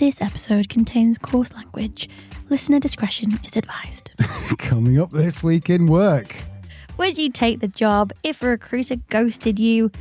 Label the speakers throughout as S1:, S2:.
S1: This episode contains coarse language. Listener discretion is advised.
S2: Coming up this week in work.
S1: Would you take the job if a recruiter ghosted you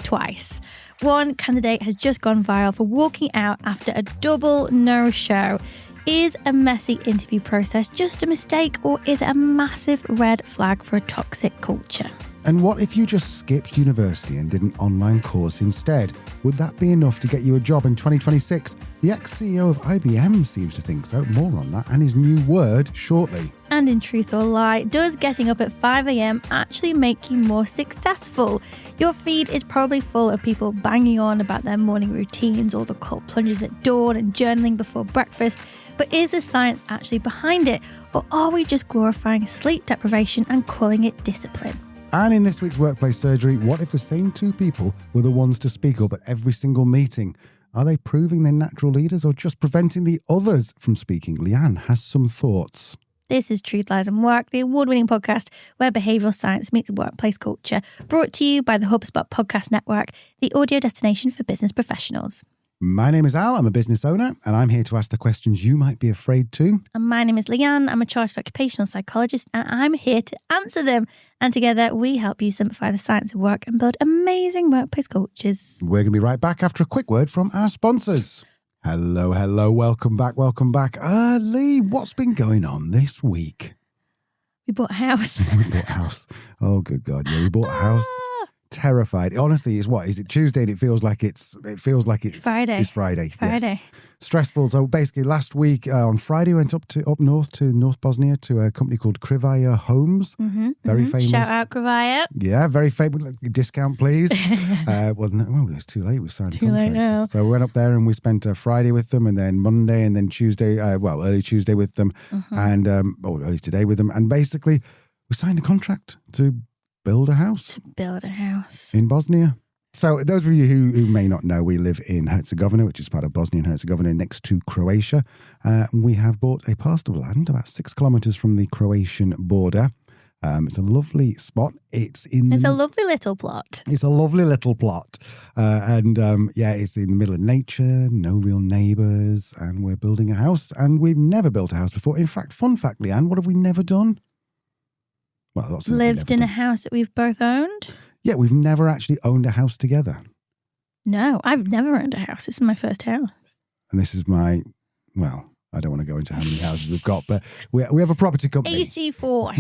S1: twice? One candidate has just gone viral for walking out after a double no-show. Is a messy interview process just a mistake, or is it a massive red flag for a toxic culture?
S2: And what if you just skipped university and did an online course instead? Would that be enough to get you a job in 2026? The ex-CEO of IBM seems to think so. More on that and his new word shortly.
S1: And in truth or lie, does getting up at 5 a.m. actually make you more successful? Your feed is probably full of people banging on about their morning routines or the cold plunges at dawn and journaling before breakfast. But is the science actually behind it? Or are we just glorifying sleep deprivation and calling it discipline?
S2: And in this week's Workplace Surgery, what if the same two people were the ones to speak up at every single meeting? Are they proving they're natural leaders or just preventing the others from speaking? Leanne has some thoughts.
S1: This is Truth, Lies and Work, the award-winning podcast where behavioural science meets workplace culture, brought to you by the HubSpot Podcast Network, the audio destination for business professionals.
S2: My name is Al, I'm a business owner, and I'm here to ask the questions you might be afraid to.
S1: And my name is Leanne, I'm a chartered occupational psychologist, and I'm here to answer them. And together we help you simplify the science of work and build amazing workplace cultures.
S2: We're going to be right back after a quick word from our sponsors. Hello, welcome back. Lee, what's been going on this week?
S1: We bought a house.
S2: We bought a house. Oh, good God. Yeah, we bought a house. Terrified. Honestly, is it Tuesday and it feels like it's
S1: Friday.
S2: It's Friday.
S1: It's Friday.
S2: Yes. Stressful. So basically last week on Friday we went up north to North Bosnia to a company called Krivaya Homes. Very famous.
S1: Shout out Krivaya.
S2: Yeah, very famous. Discount, please. Well, it was too late. We signed the contract.
S1: Late now.
S2: So we went up there and we spent Friday with them, and then Monday, and then Tuesday. Early Tuesday with them, and early today with them, and basically we signed a contract to build a house. In Bosnia. So those of you who may not know, we live in Herzegovina, which is part of Bosnia and Herzegovina, next to Croatia. We have bought a parcel of land about 6 kilometres from the Croatian border. It's a lovely spot. It's a
S1: lovely little plot.
S2: It's a lovely little plot. It's in the middle of nature, no real neighbours, and we're building a house. And we've never built a house before. In fact, fun fact, Leanne, what have we never done? Well, lots of
S1: lived in a house that we've both owned?
S2: Yeah, we've never actually owned a house together.
S1: No, I've never owned a house. This is my first house.
S2: And this is I don't want to go into how many houses we've got, but we have a property company.
S1: 84.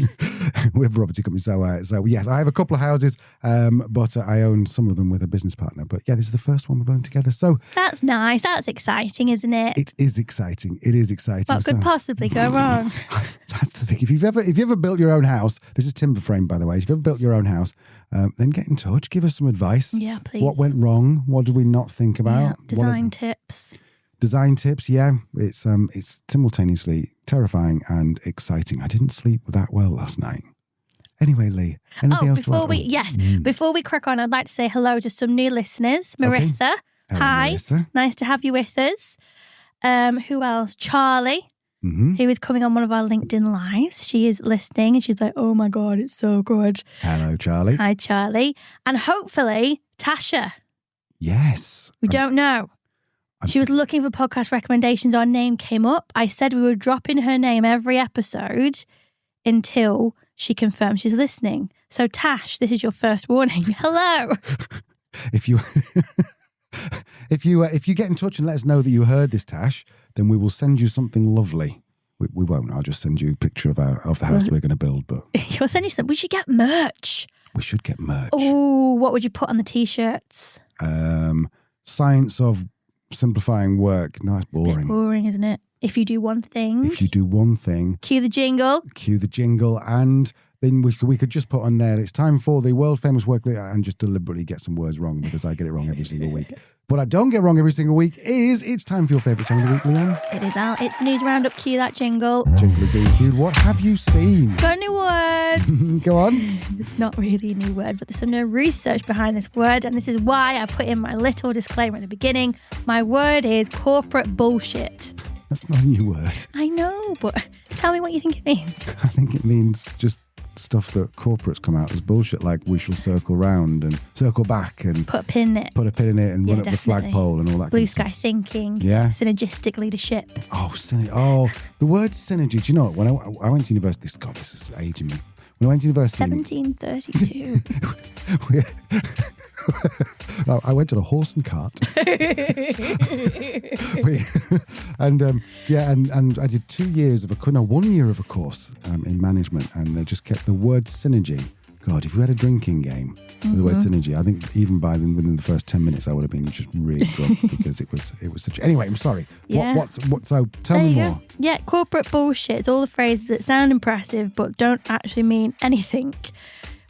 S2: We have a property company. So yes, I have a couple of houses, but I own some of them with a business partner. But yeah, this is the first one we've owned together. So
S1: that's nice. That's exciting, isn't it?
S2: It is exciting.
S1: What could possibly go wrong?
S2: That's the thing. If you've ever built your own house, this is timber frame, by the way. If you've ever built your own house, then get in touch. Give us some advice.
S1: Yeah, please.
S2: What went wrong? What did we not think about?
S1: Yeah, design tips.
S2: Design tips, yeah. It's simultaneously terrifying and exciting. I didn't sleep that well last night. Anyway, Lee, anything else?
S1: Before we crack on, I'd like to say hello to some new listeners. Marissa,
S2: okay.
S1: Hi,
S2: Marissa.
S1: Nice to have you with us. Who else? Charlie, who is coming on one of our LinkedIn lives. She is listening and she's like, oh my God, it's so good.
S2: Hello, Charlie.
S1: Hi, Charlie. And hopefully, Tasha.
S2: Yes.
S1: We don't know. She was looking for podcast recommendations. Our name came up. I said we would drop in her name every episode until she confirmed she's listening. So, Tash, this is your first warning. Hello.
S2: If you get in touch and let us know that you heard this, Tash, then we will send you something lovely. We won't. I'll just send you a picture of the house we're going to build. But
S1: you'll send you something. We should get merch.
S2: We should get merch.
S1: Oh, what would you put on the t-shirts?
S2: Science of simplifying work. No, it's boring.
S1: It's a bit boring, isn't it? If you do one thing.
S2: Cue the jingle. And then we could just put on there, it's time for the world famous work, and just deliberately get some words wrong because I get it wrong every single week. What I don't get wrong every single week is it's time for your favourite song of the week, Leanne.
S1: It is, Al. It's the news roundup. Cue that jingle.
S2: Jingle is being cued. What have you seen?
S1: Got a new word.
S2: Go on.
S1: It's not really a new word, but there's some new research behind this word, and this is why I put in my little disclaimer at the beginning. My word is corporate bullshit.
S2: That's not a new word.
S1: I know, but tell me what you think it means.
S2: I think it means just stuff that corporates come out as bullshit, like we shall circle round and circle back and
S1: put a pin in it.
S2: And run up the flagpole and all that.
S1: Blue sky thinking.
S2: Yeah.
S1: Synergistic leadership.
S2: Oh, the word synergy. Do you know what? When I went to university, this is aging me. When I went to university,
S1: 1732.
S2: I went on a horse and cart. and I did 2 years of 1 year of a course in management, and they just kept the word synergy. God, if we had a drinking game with the word synergy, I think even within the first 10 minutes, I would have been just really drunk because it was such. Anyway, I'm sorry.
S1: Yeah.
S2: So tell me more.
S1: Yeah, corporate bullshit. It's all the phrases that sound impressive but don't actually mean anything.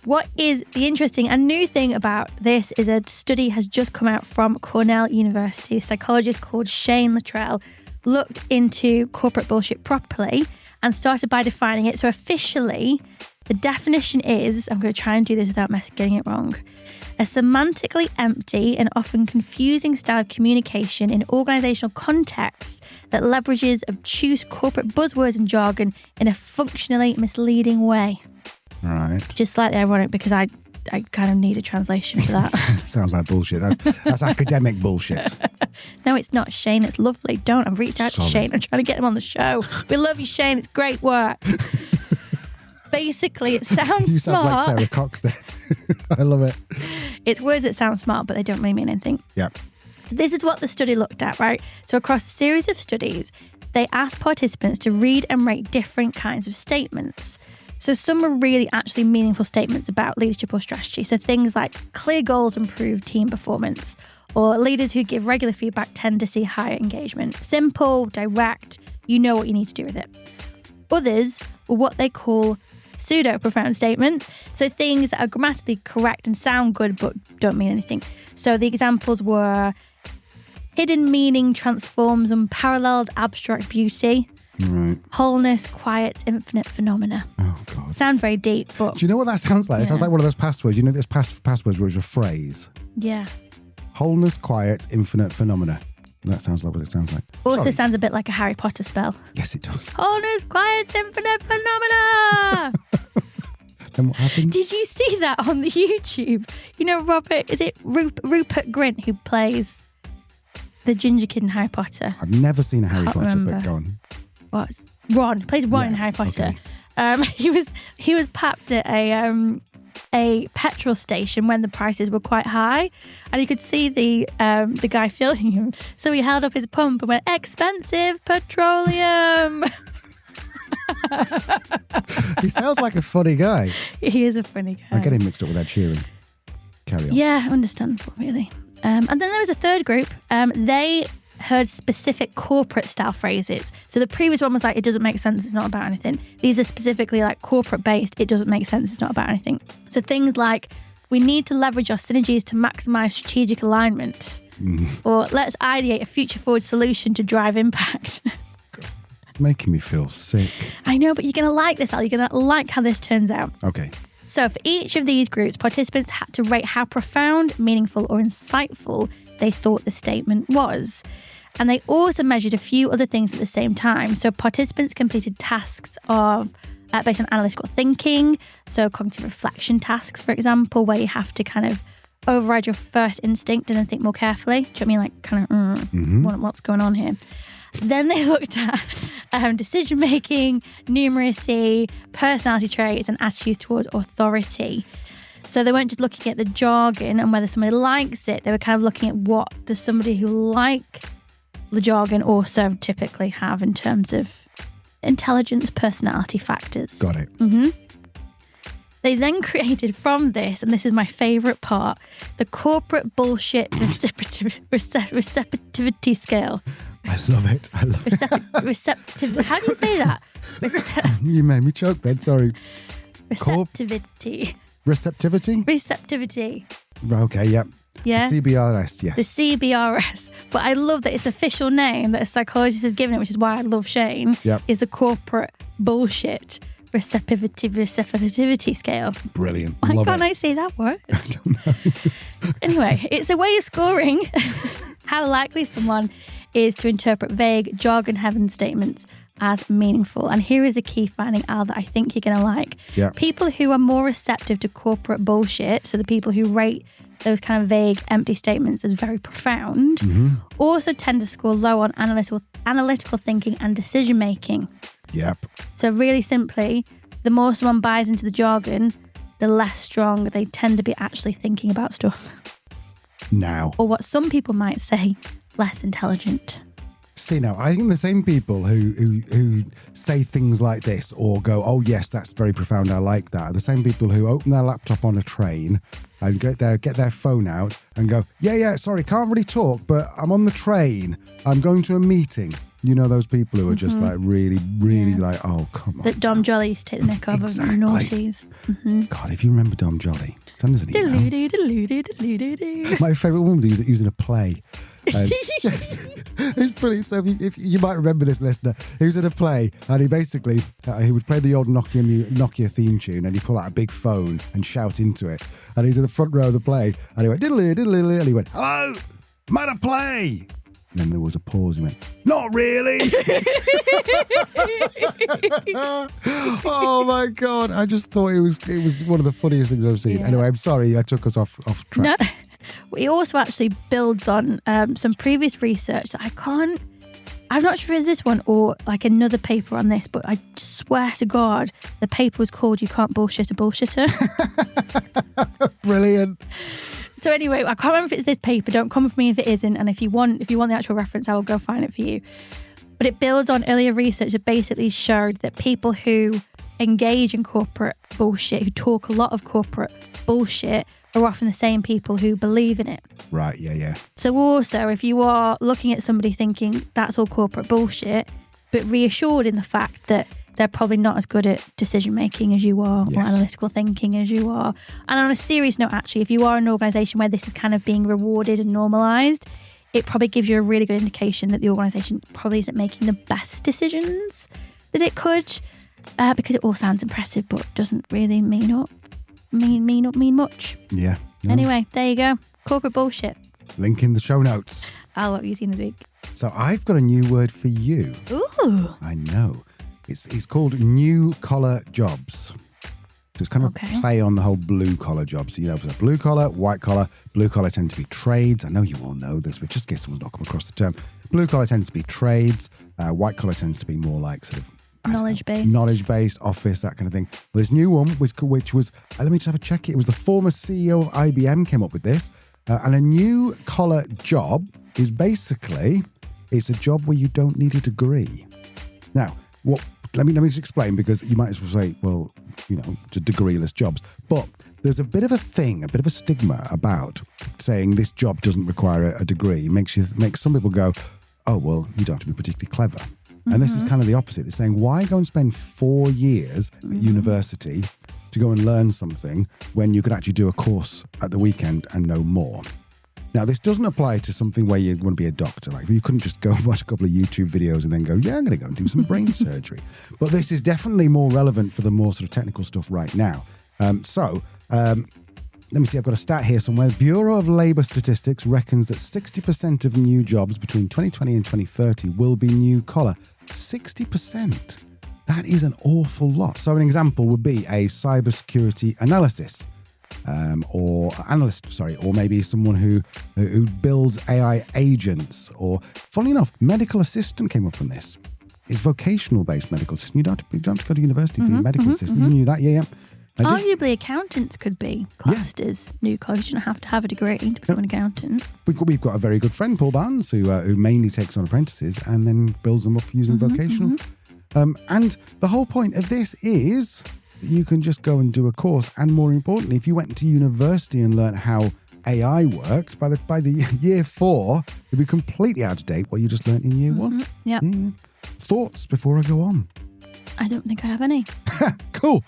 S1: What is the interesting and new thing about this is a study has just come out from Cornell University. A psychologist called Shane Luttrell looked into corporate bullshit properly and started by defining it. So officially, the definition is, I'm going to try and do this without getting it wrong, a semantically empty and often confusing style of communication in organisational contexts that leverages obtuse corporate buzzwords and jargon in a functionally misleading way.
S2: Right.
S1: Just slightly ironic because I kind of need a translation for that.
S2: Sounds like bullshit. That's academic bullshit.
S1: No, it's not, Shane. It's lovely. I've reached out to Shane. I'm trying to get him on the show. We love you, Shane. It's great work. Basically, it sounds
S2: you sound
S1: smart.
S2: like Sarah Cox there. I love it.
S1: It's words that sound smart, but they don't really mean anything.
S2: Yeah.
S1: So this is what the study looked at, right? So across a series of studies, they asked participants to read and rate different kinds of statements. So some are really actually meaningful statements about leadership or strategy. So things like clear goals improve team performance, or leaders who give regular feedback tend to see higher engagement. Simple, direct, you know what you need to do with it. Others were what they call pseudo-profound statements. So things that are grammatically correct and sound good but don't mean anything. So the examples were hidden meaning transforms unparalleled abstract beauty.
S2: Right.
S1: Wholeness, quiet, infinite phenomena.
S2: Oh, God.
S1: Sound very deep, but...
S2: Do you know what that sounds like? It sounds like one of those passwords. You know, there's passwords where it's a phrase.
S1: Yeah.
S2: Wholeness, quiet, infinite phenomena. That sounds like what it sounds like.
S1: Also sounds a bit like a Harry Potter spell.
S2: Yes, it does.
S1: Wholeness, quiet, infinite phenomena.
S2: Then what happened?
S1: Did you see that on the YouTube? You know, Rupert Grint, who plays the ginger kid in Harry Potter?
S2: I've never seen a Harry Potter,
S1: remember.
S2: but go on.
S1: What's Ron? Plays Ron in Harry Potter.
S2: Okay.
S1: He was papped at a petrol station when the prices were quite high, and you could see the guy filming him. So he held up his pump and went, "Expensive petroleum."
S2: He sounds like a funny guy.
S1: He is a funny guy.
S2: I get him mixed up with Ed Sheeran. Carry on.
S1: Yeah, understandable, really. And then there was a third group. They heard specific corporate style phrases. So the previous one was like, it doesn't make sense, it's not about anything. These are specifically like corporate based, it doesn't make sense, it's not about anything. So things like, we need to leverage our synergies to maximize strategic alignment. Or let's ideate a future forward solution to drive impact.
S2: Making me feel sick.
S1: I know, but you're going to like this, Al. You're going to like how this turns out.
S2: Okay.
S1: So for each of these groups, participants had to rate how profound, meaningful, or insightful they thought the statement was. And they also measured a few other things at the same time. So participants completed tasks based on analytical thinking. So cognitive reflection tasks, for example, where you have to kind of override your first instinct and then think more carefully. Do you know what I mean? Like kind of, what's going on here? Then they looked at decision-making, numeracy, personality traits, and attitudes towards authority. So they weren't just looking at the jargon and whether somebody likes it. They were kind of looking at what does somebody who like the jargon also typically have in terms of intelligence, personality factors.
S2: Got it.
S1: They then created from this, and this is my favourite part, the Corporate Bullshit Receptivity Scale.
S2: I love it. I love it.
S1: Receptive. How do you say that?
S2: You made me choke then, sorry.
S1: Receptivity.
S2: Receptivity? Okay, yep.
S1: Yeah.
S2: The CBRS, yes.
S1: The CBRS. But I love that its official name that a psychologist has given it, which is why I love Shane, is the Corporate Bullshit Receptivity Scale.
S2: Brilliant.
S1: Why can't I say that word?
S2: I don't know.
S1: Anyway, it's a way of scoring how likely someone is to interpret vague, jargon-heavy statements as meaningful. And here is a key finding, Al, that I think you're going to like.
S2: Yeah.
S1: People who are more receptive to corporate bullshit, so the people who rate those kind of vague, empty statements as very profound, also tend to score low on analytical thinking and decision-making.
S2: Yep.
S1: So really simply, the more someone buys into the jargon, the less strong they tend to be actually thinking about stuff.
S2: Now.
S1: Or what some people might say, less intelligent.
S2: See, now, I think the same people who say things like this or go, oh, yes, that's very profound, I like that, are the same people who open their laptop on a train and get their phone out and go, yeah, sorry, can't really talk, but I'm on the train. I'm going to a meeting. You know, those people who are just like really like, oh, come on.
S1: That Dom Jolly used to take the mick of naughties.
S2: God, if you remember Dom Jolly, send us an email. My favourite one was using a play. It's brilliant. So if you might remember this, listener, he was in a play and he basically he would play the old Nokia theme tune and he'd pull out a big phone and shout into it. And he's in the front row of the play and he went diddly diddly and he went, hello, I'm at a play. And then there was a pause. He went, not really. Oh my God. I just thought it was one of the funniest things I've seen. Yeah. Anyway, I'm sorry I took us off track.
S1: No, it also actually builds on some previous research that I'm not sure if it's this one or like another paper on this, but I swear to God, the paper was called You Can't Bullshit a Bullshitter.
S2: Brilliant.
S1: So anyway, I can't remember if it's this paper. Don't come for me if it isn't. And if you want the actual reference, I will go find it for you. But it builds on earlier research that basically showed that people who engage in corporate bullshit, who talk a lot of corporate bullshit, are often the same people who believe in it.
S2: Right, yeah.
S1: So also, if you are looking at somebody thinking that's all corporate bullshit, but reassured in the fact that they're probably not as good at decision-making as you are, or analytical thinking as you are. And on a serious note, actually, if you are an organisation where this is kind of being rewarded and normalised, it probably gives you a really good indication that the organisation probably isn't making the best decisions that it could, because it all sounds impressive, but doesn't really mean much.
S2: Yeah. No.
S1: Anyway, there you go. Corporate bullshit.
S2: Link in the show notes.
S1: Al, what have you seen this week?
S2: So I've got a new word for you.
S1: Ooh.
S2: I know. It's called new collar jobs. So it's kind of a play on the whole blue collar jobs. So, you know, blue collar, white collar. Blue collar tend to be trades. I know you all know this, but just in case someone's not come across the term. Blue collar tends to be trades. White collar tends to be more like sort of knowledge-based, office, that kind of thing. Well, this new one, which was, let me just have a check. It was the former CEO of IBM came up with this. And a new collar job is basically, it's a job where you don't need a degree. Now, let me just explain, because you might as well say, well, you know, to degreeless jobs. But there's a bit of a stigma about saying this job doesn't require a degree. It makes some people go, oh, well, you don't have to be particularly clever. And this is kind of the opposite. They're saying, why go and spend 4 years at university to go and learn something when you could actually do a course at the weekend and know more? Now, this doesn't apply to something where you want to be a doctor. Like, you couldn't just go and watch a couple of YouTube videos and then go, yeah, I'm going to go and do some brain surgery. But this is definitely more relevant for the more sort of technical stuff right now. Let me see, I've got a stat here somewhere. The Bureau of Labour Statistics reckons that 60% of new jobs between 2020 and 2030 will be new collar. 60%. That is an awful lot. So an example would be a cybersecurity analysis. Or maybe someone who builds AI agents, or funnily enough, medical assistant came up on this. It's vocational-based medical assistant. You don't have to go to university to be a medical assistant. You knew that, yeah.
S1: Arguably, accountants could be classed as new college. You don't have to have a degree to become an accountant. We've
S2: got a very good friend, Paul Barnes, who mainly takes on apprentices and then builds them up using vocational. And the whole point of this is you can just go and do a course. And more importantly, if you went to university and learned how AI worked, by the year 4, it'd be completely out of date what you just learned in year 1.
S1: Yeah.
S2: Thoughts before I go on?
S1: I don't think I have any.
S2: Cool.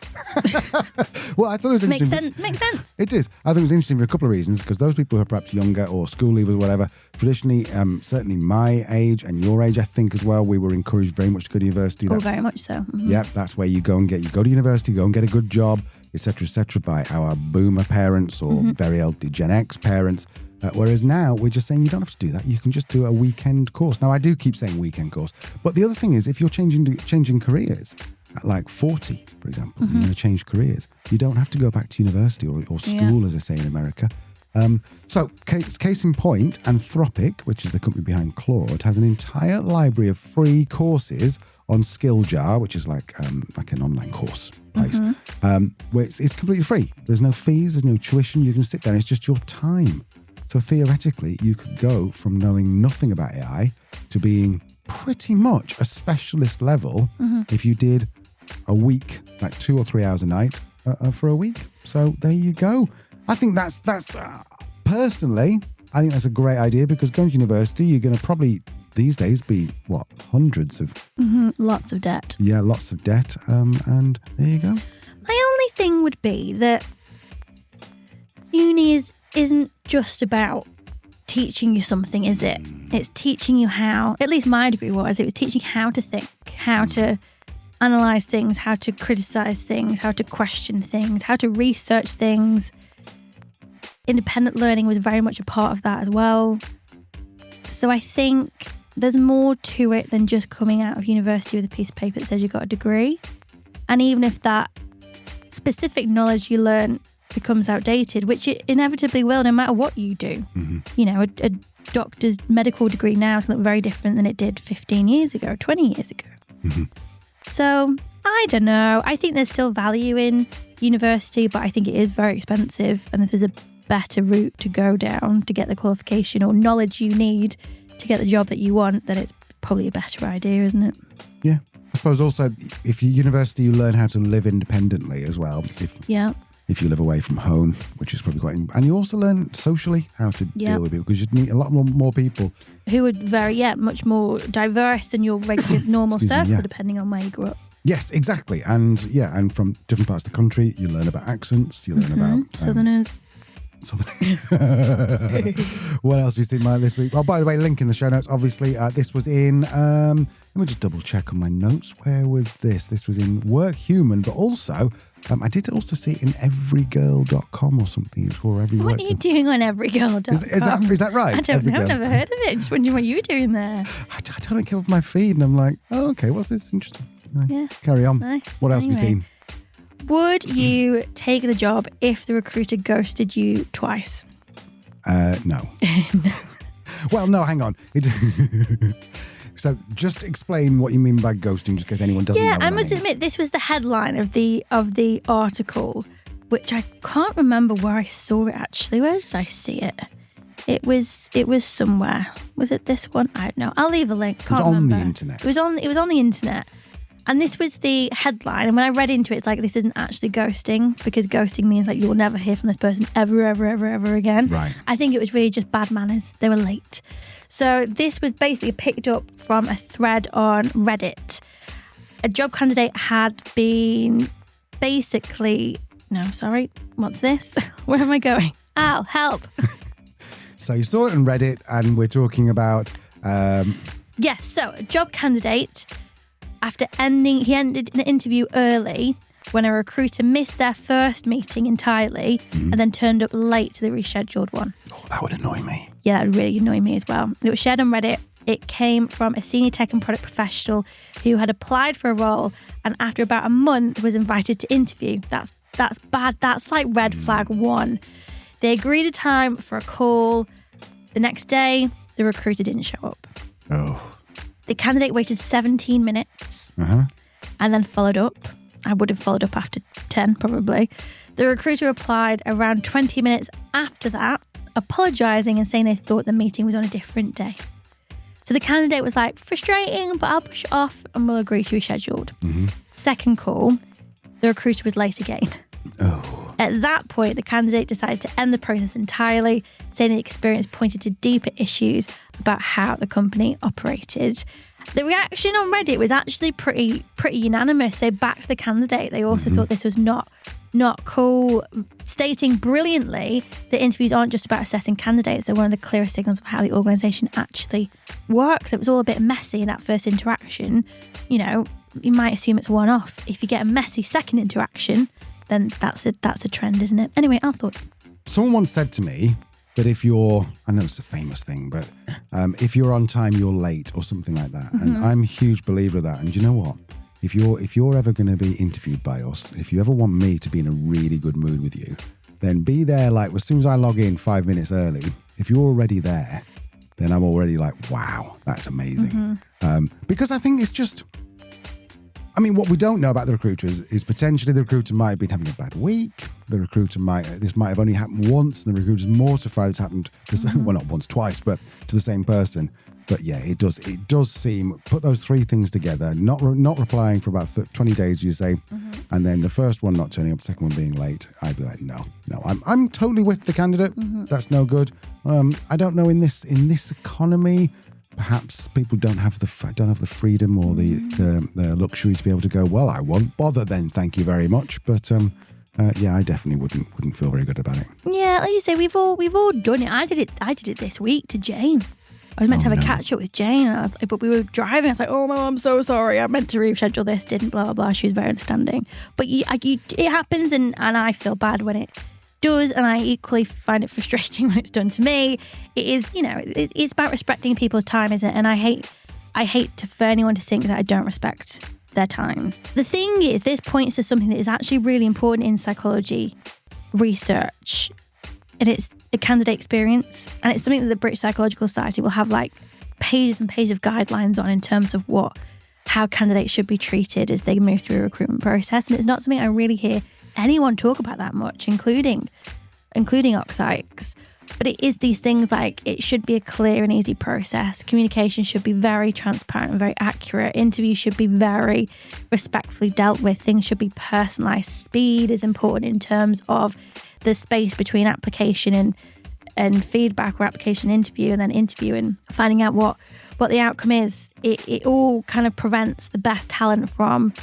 S2: Well, I thought it was interesting.
S1: Makes sense.
S2: It is. I think it was interesting for a couple of reasons, because those people who are perhaps younger or school leavers or whatever, traditionally, certainly my age and your age, I think as well, we were encouraged very much to go to university.
S1: Very much so. Mm-hmm.
S2: Yeah, that's where you go to university, go and get a good job, etc., by our boomer parents or very elderly Gen X parents. Whereas now we're just saying you don't have to do that. You can just do a weekend course. Now, I do keep saying weekend course. But the other thing is, if you're changing careers at like 40, for example, you're going to change careers. You don't have to go back to university or school, as they say in America. So case in point, Anthropic, which is the company behind Claude, has an entire library of free courses on SkillJar, which is like an online course place, where it's completely free. There's no fees, there's no tuition. You can sit there and it's just your time. So theoretically, you could go from knowing nothing about AI to being pretty much a specialist level if you did a week, like 2 or 3 hours a night for a week. So there you go. I think that's personally, I think that's a great idea, because going to university, you're going to probably these days be, hundreds of...
S1: Lots of debt.
S2: Yeah, lots of debt. And there you go.
S1: My only thing would be that uni isn't just about teaching you something, is it? It's teaching you how, at least my degree was, it was teaching how to think, how to analyse things, how to criticise things, how to question things, how to research things. Independent learning was very much a part of that as well. So I think there's more to it than just coming out of university with a piece of paper that says you've got a degree. And even if that specific knowledge you learn becomes outdated, which it inevitably will no matter what you do. You know, a doctor's medical degree now is going to look very different than it did 15 years ago, 20 years ago. So I don't know. I think there's still value in university, but I think it is very expensive. And if there's a better route to go down to get the qualification or knowledge you need to get the job that you want, then it's probably a better idea, isn't it?
S2: Yeah. I suppose also, if you're university, you learn how to live independently as well. If you live away from home, which is probably quite... And you also learn socially how to deal with people, because you'd meet a lot more people. Who are much more diverse than your regular normal circle, depending on where you grew up. Yes, exactly. And from different parts of the country, you learn about accents, you learn about...
S1: Southerners.
S2: What else have you seen this week? Oh, by the way, link in the show notes. Obviously, this was in... let me just double check on my notes. Where was this? This was in Work Human, but also... I did also see it in everygirl.com or something. It was for every
S1: What are you doing on everygirl.com?
S2: Is that right?
S1: I don't know. I've never heard of it. Just wondering what you were doing there.
S2: I don't keep up my feed and I'm like, oh, okay, what's this? Interesting. Carry on.
S1: Nice.
S2: What else have you seen?
S1: Would you take the job if the recruiter ghosted you twice?
S2: No. Well, no, hang on. So just explain what you mean by ghosting, just in case anyone doesn't know what
S1: I must admit, this was the headline of the article, which I can't remember where I saw it actually. Where did I see it? It was somewhere. Was it this one? I don't know. I'll leave a link. Can't remember.
S2: On the internet.
S1: It was on the internet. And this was the headline. And when I read into it, it's like, this isn't actually ghosting, because ghosting means like you'll never hear from this person ever again.
S2: Right.
S1: I think it was really just bad manners. They were late. So this was basically picked up from a thread on Reddit. A job candidate had been what's this? Where am I going? Al, help.
S2: So you saw it on Reddit and we're talking about...
S1: Yes, so a job candidate... He ended an interview early when a recruiter missed their first meeting entirely and then turned up late to the rescheduled one.
S2: Oh, that would annoy me.
S1: Yeah, that would really annoy me as well. It was shared on Reddit. It came from a senior tech and product professional who had applied for a role and after about a month was invited to interview. That's bad. That's like red flag 1. They agreed a time for a call. The next day, the recruiter didn't show up.
S2: Oh.
S1: The candidate waited 17 minutes and then followed up. I would have followed up after 10, probably. The recruiter replied around 20 minutes after that, apologising and saying they thought the meeting was on a different day. So the candidate was like, frustrating, but I'll push it off and we'll agree to be scheduled. Second call, the recruiter was late again.
S2: Oh.
S1: At that point, the candidate decided to end the process entirely, saying the experience pointed to deeper issues about how the company operated. The reaction on Reddit was actually pretty unanimous. They backed the candidate. They also thought this was not cool, stating brilliantly that interviews aren't just about assessing candidates. They're one of the clearest signals of how the organisation actually works. It was all a bit messy in that first interaction. You know, you might assume it's one-off. If you get a messy second interaction, then that's a trend, isn't it? Anyway, our thoughts.
S2: Someone once said to me, But if you're, I know it's a famous thing, but if you're on time, you're late or something like that. And I'm a huge believer of that. And you know what? If you're ever going to be interviewed by us, if you ever want me to be in a really good mood with you, then be there like as soon as I log in 5 minutes early. If you're already there, then I'm already like, wow, that's amazing. Because I think it's just, I mean, what we don't know about the recruiters is potentially the recruiter might have been having a bad week. The recruiter this might have only happened once, and the recruiter's mortified it's happened, well, not once, twice, but to the same person. But yeah, it does seem, put those three things together, not replying for about 20 days, you say, and then the first one not turning up, the second one being late, I'd be like, no, I'm totally with the candidate. That's no good. I don't know, in this economy, perhaps people don't have the freedom or the luxury to be able to go, well, I won't bother then, thank you very much. But yeah, I definitely wouldn't feel very good about it.
S1: Yeah, like you say, we've all done it. I did it this week to Jane. I was meant to have a catch up with Jane, and but we were driving. I was like, "Oh, Mum, I'm so sorry. I meant to reschedule this. Didn't blah blah blah." She was very understanding, but it happens, and I feel bad when it does, and I equally find it frustrating when it's done to me. It is, it's about respecting people's time, isn't it? And I hate for anyone to think that I don't respect their time. The thing is, this points to something that is actually really important in psychology research, and it's a candidate experience, and it's something that the British Psychological Society will have like pages and pages of guidelines on in terms of how candidates should be treated as they move through a recruitment process. And it's not something I really hear anyone talk about that much, including Oxyx. But it is these things like it should be a clear and easy process. Communication should be very transparent and very accurate. Interviews should be very respectfully dealt with. Things should be personalised. Speed is important in terms of the space between application and feedback, or application interview, and then interview and finding out what the outcome is. It all kind of prevents the best talent from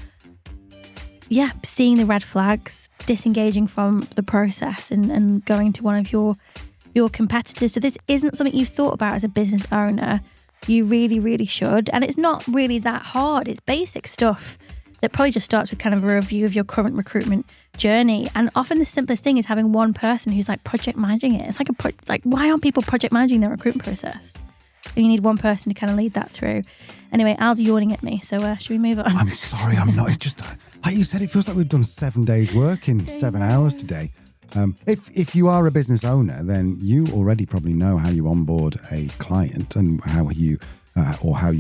S1: seeing the red flags, disengaging from the process and going to one of your competitors. So this isn't something you've thought about as a business owner. You really, really should. And it's not really that hard. It's basic stuff that probably just starts with kind of a review of your current recruitment journey. And often the simplest thing is having one person who's like project managing it. It's like why aren't people project managing their recruitment process? And you need one person to kind of lead that through. Anyway, Al's yawning at me, so should we move on?
S2: I'm sorry, I'm not. It's just, like you said, it feels like we've done 7 days work in 7 hours today. If you are a business owner, then you already probably know how you onboard a client and how you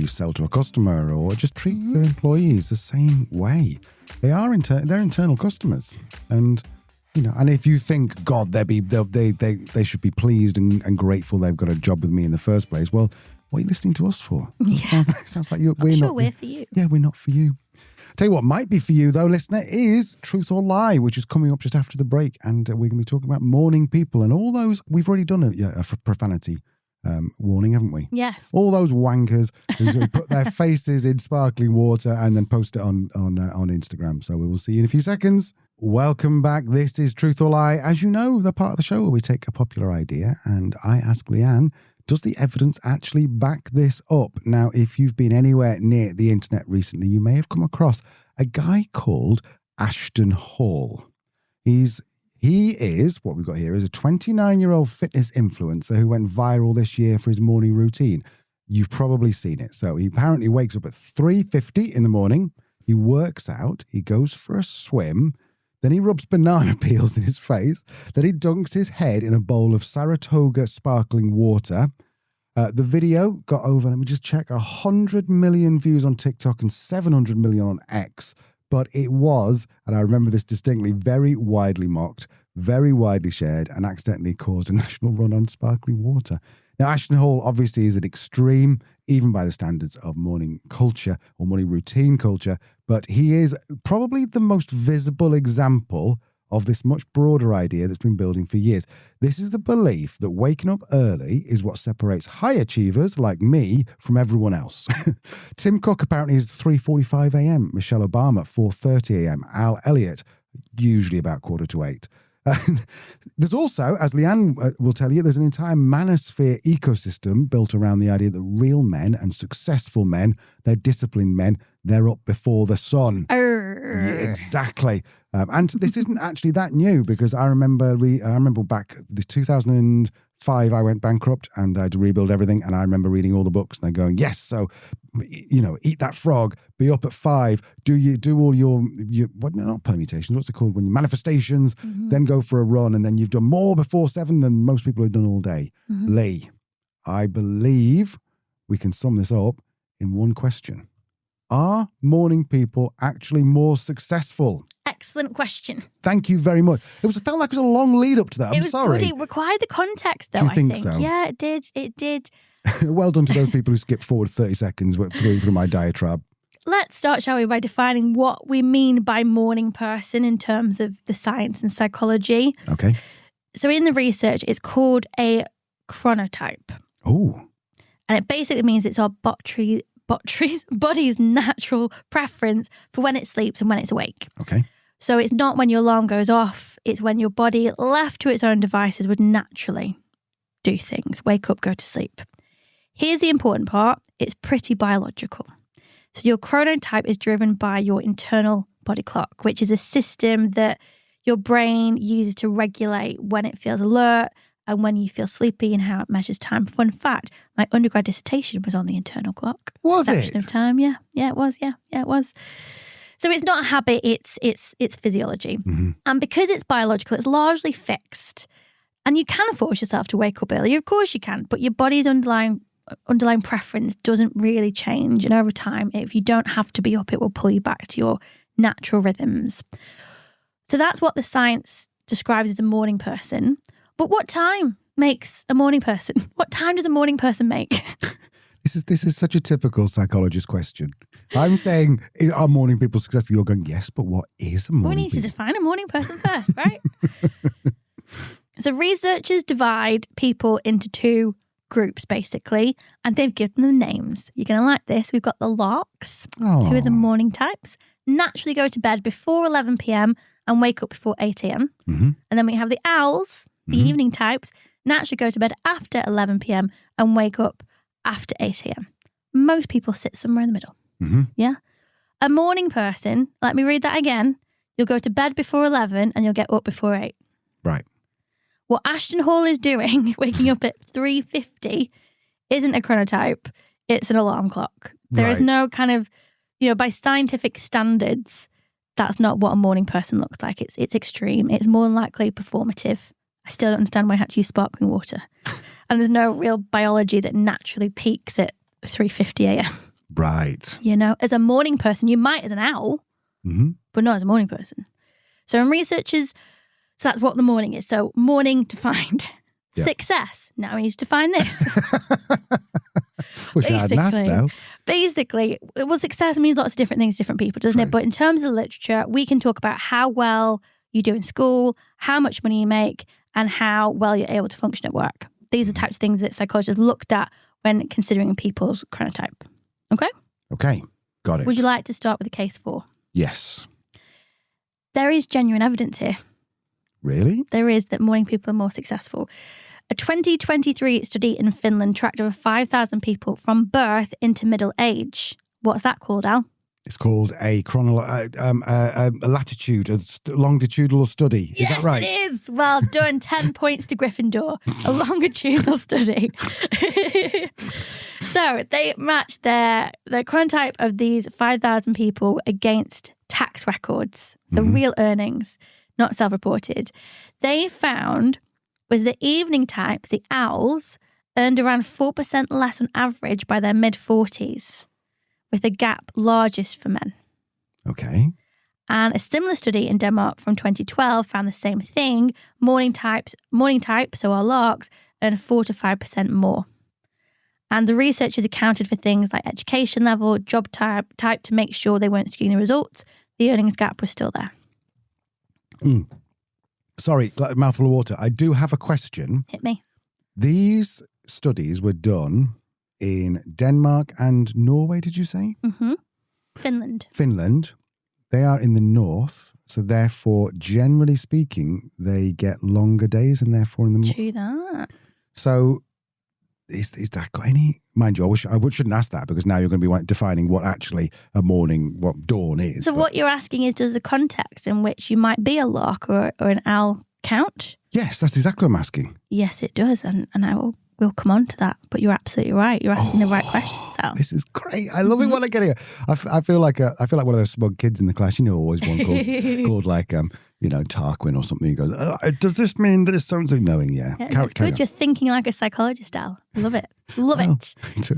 S2: sell to a customer, or just treat your employees the same way. They're internal customers, and and if you think, God, they should be pleased and grateful they've got a job with me in the first place. Well, what are you listening to us for?
S1: Yeah.
S2: Sounds like we're for you. Yeah, we're not for you. Tell you what might be for you, though, listener, is Truth or Lie, which is coming up just after the break. And we're going to be talking about morning people and all those. We've already done a profanity warning, haven't we?
S1: Yes.
S2: All those wankers who put their faces in sparkling water and then post it on Instagram. So we will see you in a few seconds. Welcome back. This is Truth or Lie. As you know, the part of the show where we take a popular idea and I ask Leanne, does the evidence actually back this up? Now, if you've been anywhere near the internet recently, you may have come across a guy called Ashton Hall. He is, what we've got here is a 29-year-old fitness influencer who went viral this year for his morning routine. You've probably seen it. So he apparently wakes up at 3:50 in the morning. He works out. He goes for a swim. Then he rubs banana peels in his face. Then he dunks his head in a bowl of Saratoga sparkling water. The video got over, let me just check, 100 million views on TikTok and 700 million on X. But it was, and I remember this distinctly, very widely mocked, very widely shared, and accidentally caused a national run on sparkling water. Now, Ashton Hall obviously is an extreme, even by the standards of morning culture or morning routine culture, but he is probably the most visible example of this much broader idea that's been building for years. This is the belief that waking up early is what separates high achievers like me from everyone else. Tim Cook apparently is 3:45 a.m., Michelle Obama 4:30 a.m., Al Elliott usually about 7:45. There's also, as Leanne will tell you, there's an entire manosphere ecosystem built around the idea that real men and successful men, they're disciplined men, they're up before the sun. Yeah, exactly. And this isn't actually that new, because I remember back this 2000, 5, I went bankrupt and I had to rebuild everything. And I remember reading all the books and then going, yes, so, eat that frog, be up at 5, do all your not permutations, what's it called? When you manifestations, then go for a run. And then you've done more before 7 than most people have done all day. Lee, I believe we can sum this up in one question. Are morning people actually more successful?
S1: Excellent question.
S2: Thank you very much. It felt like it was a long lead up to that. I'm sorry.
S1: Good. It required the context, though.
S2: Do you think so?
S1: Yeah, it did. It did.
S2: Well done to those people who skipped forward 30 seconds through my diatribe.
S1: Let's start, shall we, by defining what we mean by morning person in terms of the science and psychology.
S2: Okay.
S1: So in the research, it's called a chronotype.
S2: Oh.
S1: And it basically means it's our body's natural preference for when it sleeps and when it's awake.
S2: Okay.
S1: So it's not when your alarm goes off, it's when your body, left to its own devices, would naturally do things. Wake up, go to sleep. Here's the important part. It's pretty biological. So your chronotype is driven by your internal body clock, which is a system that your brain uses to regulate when it feels alert and when you feel sleepy and how it measures time. Fun fact, my undergrad dissertation was on the internal clock.
S2: Was
S1: Perception
S2: it?
S1: of time, yeah. Yeah, it was, yeah. Yeah, it was. So it's not a habit, it's physiology. And because it's biological, it's largely fixed. And you can force yourself to wake up earlier. Of course you can, but your body's underlying preference doesn't really change. And over time, if you don't have to be up, it will pull you back to your natural rhythms. So that's what the science describes as a morning person. But what time makes a morning person? What time does a morning person make?
S2: This is such a typical psychologist question. I'm saying, are morning people successful? You're going, yes, but what is a morning
S1: We need to define a morning person first, right? So researchers divide people into 2 groups, basically, and they've given them names. You're going to like this. We've got the larks, who are the morning types, naturally go to bed before 11 p.m. and wake up before 8 a.m. And then we have the owls, the evening types, naturally go to bed after 11 p.m. and wake up after 8 a.m. Most people sit somewhere in the middle. Yeah. A morning person, let me read that again. You'll go to bed before 11 and you'll get up before 8.
S2: Right.
S1: What Ashton Hall is doing, waking up at 3:50, isn't a chronotype. It's an alarm clock. There is no kind of, by scientific standards, that's not what a morning person looks like. It's extreme. It's more than likely performative. I still don't understand why I had to use sparkling water. And there's no real biology that naturally peaks at 3:50 a.m.
S2: Right.
S1: As a morning person, you might as an owl, but not as a morning person. So so that's what the morning is. So morning defined. Yep. Success. Now we need to define this.
S2: Wish I hadn't asked now.
S1: Basically, success means lots of different things to different people, doesn't it? But in terms of the literature, we can talk about how well you do in school, how much money you make, and how well you're able to function at work. These are the types of things that psychologists looked at when considering people's chronotype. Okay?
S2: Okay, got it.
S1: Would you like to start with a case 4?
S2: Yes.
S1: There is genuine evidence here.
S2: Really?
S1: There is, that morning people are more successful. A 2023 study in Finland tracked over 5,000 people from birth into middle age. What's that called, Al?
S2: It's called a latitude, a longitudinal study. Is that right?
S1: Yes, it is. Well done. 10 points to Gryffindor. A longitudinal study. So they matched the chronotype of these 5,000 people against tax records. So real earnings, not self-reported. They found was the evening types, the owls, earned around 4% less on average by their mid-40s, with the gap largest for men.
S2: Okay.
S1: And a similar study in Denmark from 2012 found the same thing. Morning types, so our larks, earn 4 to 5% more. And the researchers accounted for things like education level, job type to make sure they weren't skewing the results. The earnings gap was still there.
S2: Sorry, mouthful of water. I do have a question.
S1: Hit me.
S2: These studies were done in Denmark and Norway, did you say? Finland. They are in the north, so therefore, generally speaking, they get longer days and therefore in the
S1: True that.
S2: So is that got any... Mind you, I shouldn't ask that because now you're going to be defining what actually what dawn is.
S1: So what you're asking is, does the context in which you might be a lark or an owl count?
S2: Yes, that's exactly what I'm asking.
S1: Yes, it does. And we'll come on to that. But you're absolutely right. You're asking the right questions, Al.
S2: This is great. I love it when I get it. I feel like one of those smug kids in the class. Always one called like Tarquin or something. He goes, does this mean that it's so-and-so? Knowing, yeah.
S1: That's good. On. You're thinking like a psychologist, Al. Love it. Love it.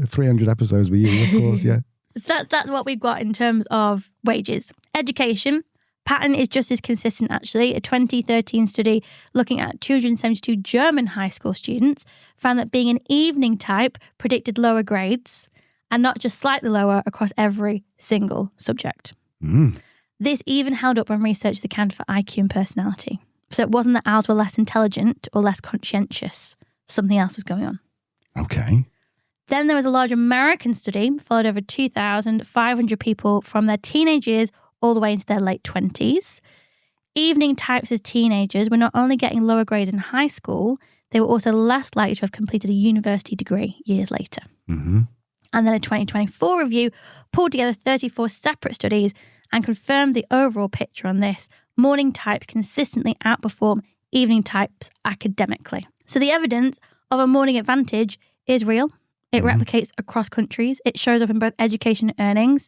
S2: 300 episodes with you, of course, yeah.
S1: That's what we've got in terms of wages. Education. Pattern is just as consistent, actually. A 2013 study looking at 272 German high school students found that being an evening type predicted lower grades, and not just slightly lower across every single subject. This even held up when researchers accounted for IQ and personality. So it wasn't that owls were less intelligent or less conscientious. Something else was going on.
S2: Okay. Then
S1: there was a large American study, followed over 2,500 people from their teenage years all the way into their late 20s. Evening types as teenagers were not only getting lower grades in high school, they were also less likely to have completed a university degree years later.
S2: Mm-hmm.
S1: And then a 2024 review pulled together 34 separate studies and confirmed the overall picture on this. Morning types consistently outperform evening types academically. So the evidence of a morning advantage is real. It replicates across countries. It shows up in both education and earnings.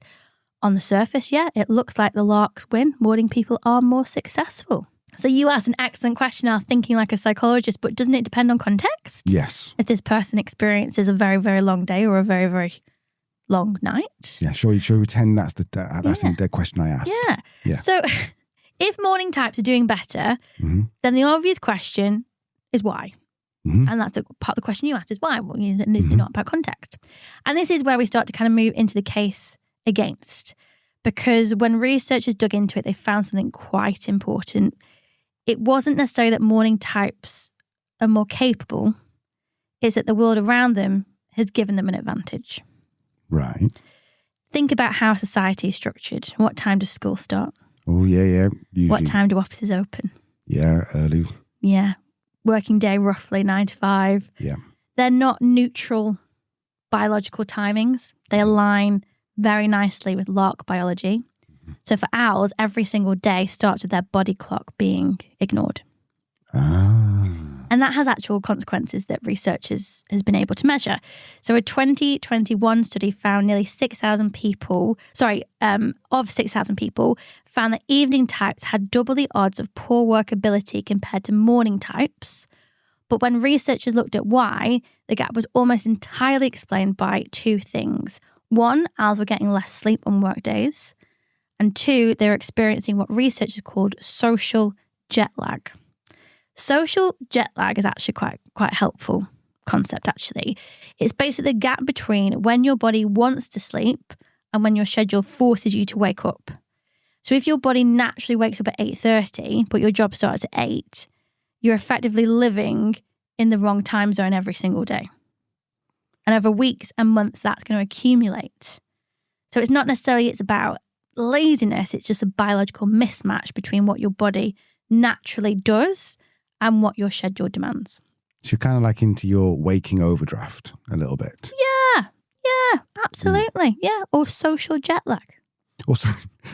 S1: On the surface, yeah, it looks like the larks win. Morning people are more successful. So you asked an excellent question now, thinking like a psychologist, but doesn't it depend on context?
S2: Yes.
S1: If this person experiences a very, very long day or a very, very long night.
S2: Yeah, shall we pretend that's the question I asked?
S1: Yeah. So if morning types are doing better, then the obvious question is why? And that's part of the question you asked is why? Well, it's not about context. And this is where we start to kind of move into the case against, because when researchers dug into it, they found something quite important. It wasn't necessarily that morning types are more capable, it's that the world around them has given them an advantage.
S2: Right.
S1: Think about how society is structured. What time does school start?
S2: Oh, yeah. Usually.
S1: What time do offices open?
S2: Yeah, early.
S1: Yeah. Working day roughly 9 to 5.
S2: Yeah.
S1: They're not neutral biological timings. They align very nicely with lark biology. So for owls, every single day starts with their body clock being ignored. And that has actual consequences that researchers has been able to measure. So a 2021 study found nearly 6,000 people, of 6,000 people, found that evening types had double the odds of poor workability compared to morning types. But when researchers looked at why, the gap was almost entirely explained by two things. One, owls were getting less sleep on work days. And two, they were experiencing what researchers called social jet lag. Social jet lag is actually quite a helpful concept, actually. It's basically the gap between when your body wants to sleep and when your schedule forces you to wake up. So if your body naturally wakes up at 8:30, but your job starts at 8, you're effectively living in the wrong time zone every single day. And over weeks and months, that's going to accumulate. So it's not necessarily it's about laziness. It's just a biological mismatch between what your body naturally does and what your schedule demands.
S2: So you're kind of like into your waking overdraft a little bit.
S1: Yeah, absolutely. Yeah, or social jet lag.
S2: Also,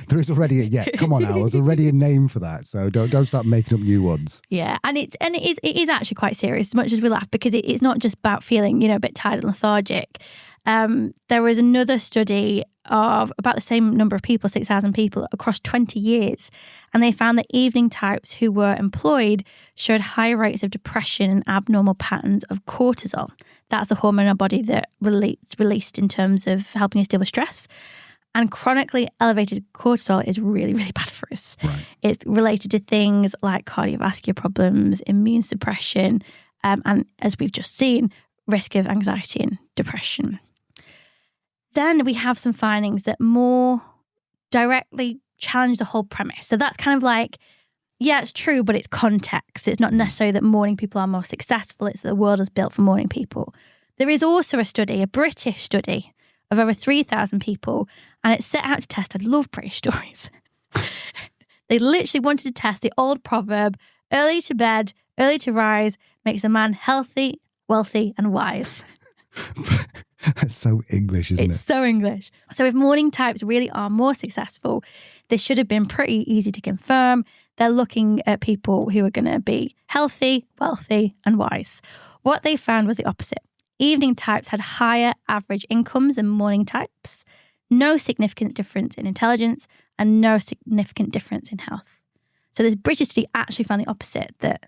S2: there is already come on, Al, there's already a name for that. So don't start making up new ones.
S1: Yeah, and it is actually quite serious, as much as we laugh, because it's not just about feeling, a bit tired and lethargic. There was another study of about the same number of people, 6,000 people, across 20 years. And they found that evening types who were employed showed higher rates of depression and abnormal patterns of cortisol. That's the hormone in our body that released in terms of helping us deal with stress. And chronically elevated cortisol is really, really bad for us.
S2: Right.
S1: It's related to things like cardiovascular problems, immune suppression, and as we've just seen, risk of anxiety and depression. Then we have some findings that more directly challenge the whole premise. So that's kind of like, yeah, it's true, but it's context. It's not necessarily that morning people are more successful. It's that the world is built for morning people. There is also a study, a British study, of over 3,000 people, and it set out to test, I love British stories. They literally wanted to test the old proverb, early to bed, early to rise, makes a man healthy, wealthy, and wise.
S2: That's so English, isn't it?
S1: It's so English. So if morning types really are more successful, this should have been pretty easy to confirm. They're looking at people who are going to be healthy, wealthy, and wise. What they found was the opposite. Evening types had higher average incomes than morning types, no significant difference in intelligence, and no significant difference in health. So this British study actually found the opposite, that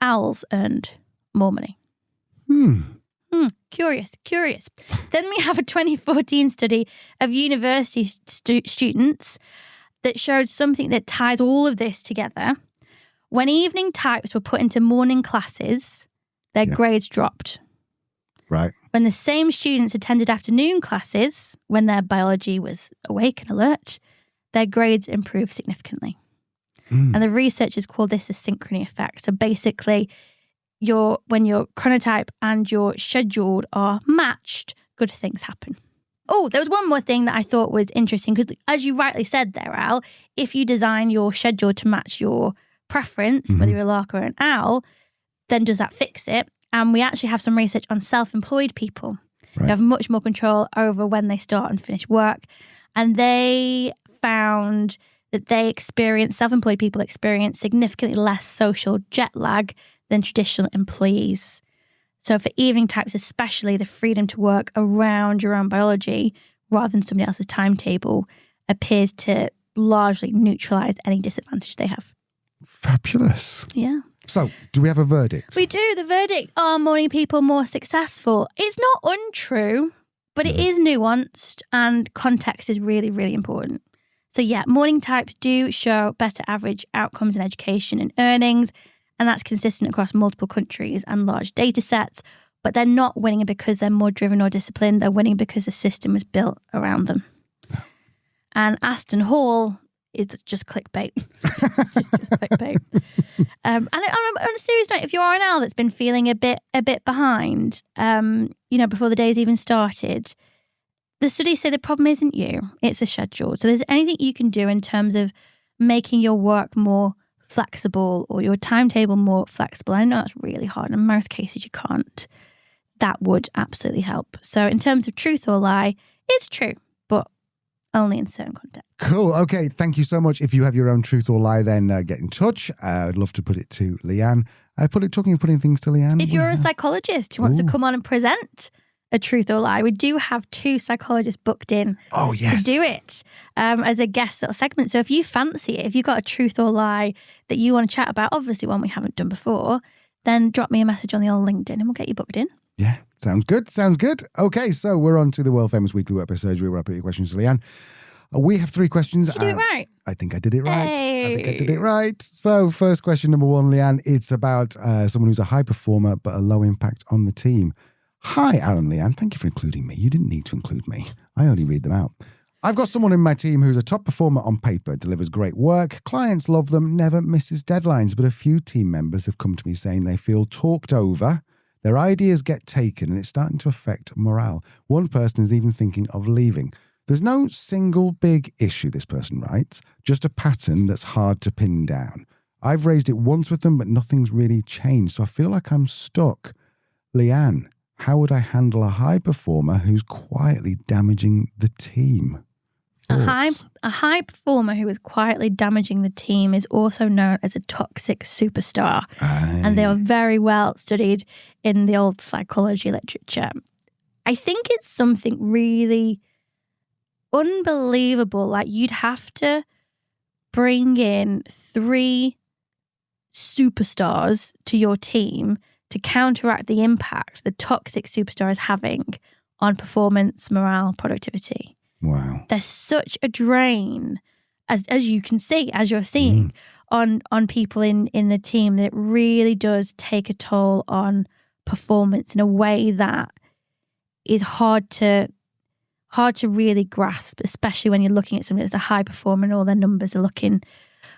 S1: owls earned more money. Curious. Then we have a 2014 study of university students that showed something that ties all of this together. When evening types were put into morning classes, their grades dropped.
S2: Right.
S1: When the same students attended afternoon classes, when their biology was awake and alert, their grades improved significantly. And the researchers call this a synchrony effect. So basically, when your chronotype and your scheduled are matched, good things happen. Oh, there was one more thing that I thought was interesting, because as you rightly said there, Al, if you design your schedule to match your preference, whether you're a lark or an owl, then does that fix it? And we actually have some research on self-employed people. Right. They have much more control over when they start and finish work. And they found that self-employed people experience significantly less social jet lag than traditional employees. So for evening types especially, the freedom to work around your own biology rather than somebody else's timetable appears to largely neutralise any disadvantage they have.
S2: Fabulous.
S1: Yeah.
S2: So, do we have a verdict?
S1: We do. The verdict: are morning people more successful? It's not untrue, but it is nuanced, and context is really, really important. So yeah, morning types do show better average outcomes in education and earnings, and that's consistent across multiple countries and large data sets, but they're not winning because they're more driven or disciplined. They're winning because the system was built around them. And Aston Hall is just clickbait. just clickbait. And on a serious note, if you are an owl that's been feeling a bit behind, before the day's even started, the studies say the problem isn't you, it's a schedule. So there's anything you can do in terms of making your work more flexible or your timetable more flexible. I know it's really hard. In most cases, you can't. That would absolutely help. So in terms of truth or lie, it's true, but only in certain contexts.
S2: Cool. Okay. Thank you so much. If you have your own truth or lie, then get in touch. I'd love to put it to Leanne. Talking of putting things to Leanne.
S1: If you're a psychologist who wants to come on and present a truth or lie, we do have 2 psychologists booked in to do it as a guest little segment. So if you fancy it, if you've got a truth or lie that you want to chat about, obviously one we haven't done before, then drop me a message on the old LinkedIn and we'll get you booked in.
S2: Yeah, sounds good. Okay, so we're on to the world famous weekly workplace surgery where I put your questions to Leanne. We have 3 questions.
S1: Did you do it right?
S2: I think I did it right.
S1: Hey.
S2: I think I did it right. So first question, number 1, Leanne, it's about someone who's a high performer but a low impact on the team. Hi, Alan, Leanne. Thank you for including me. You didn't need to include me. I only read them out. I've got someone in my team who's a top performer on paper, delivers great work, clients love them, never misses deadlines, but a few team members have come to me saying they feel talked over, their ideas get taken, and it's starting to affect morale. One person is even thinking of leaving. There's no single big issue, this person writes, just a pattern that's hard to pin down. I've raised it once with them, but nothing's really changed, so I feel like I'm stuck. Leanne, how would I handle a high performer who's quietly damaging the team? Thoughts?
S1: A high performer who is quietly damaging the team is also known as a toxic superstar. And they are very well studied in the old psychology literature. I think it's something really unbelievable. Like, you'd have to bring in 3 superstars to your team to counteract the impact the toxic superstar is having on performance, morale, productivity.
S2: Wow.
S1: There's such a drain, as you can see, as you're seeing, on people in the team, that really does take a toll on performance in a way that is hard to really grasp, especially when you're looking at somebody that's a high performer and all their numbers are looking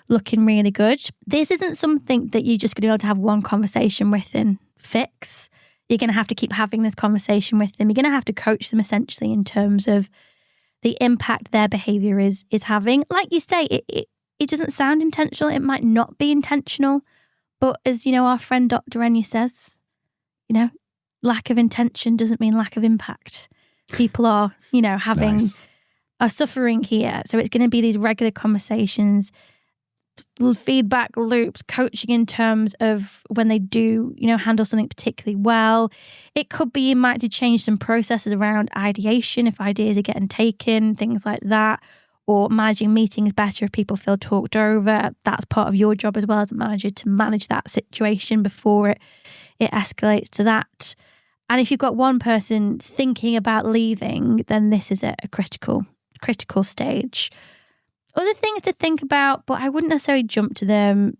S1: really good. This isn't something that you're just going to be able to have one conversation with and fix. You're going to have to keep having this conversation with them. You're going to have to coach them essentially in terms of the impact their behavior is having. Like you say, it doesn't sound intentional. It might not be intentional. But as you know, our friend Dr. Enya says, lack of intention doesn't mean lack of impact. people are, are suffering here. So it's going to be these regular conversations, feedback loops, coaching in terms of when they do, handle something particularly well. It could be you might need to change some processes around ideation if ideas are getting taken, things like that, or managing meetings better if people feel talked over. That's part of your job as well as a manager, to manage that situation before it escalates to that. And if you've got one person thinking about leaving, then this is a critical stage. Other things to think about, but I wouldn't necessarily jump to them.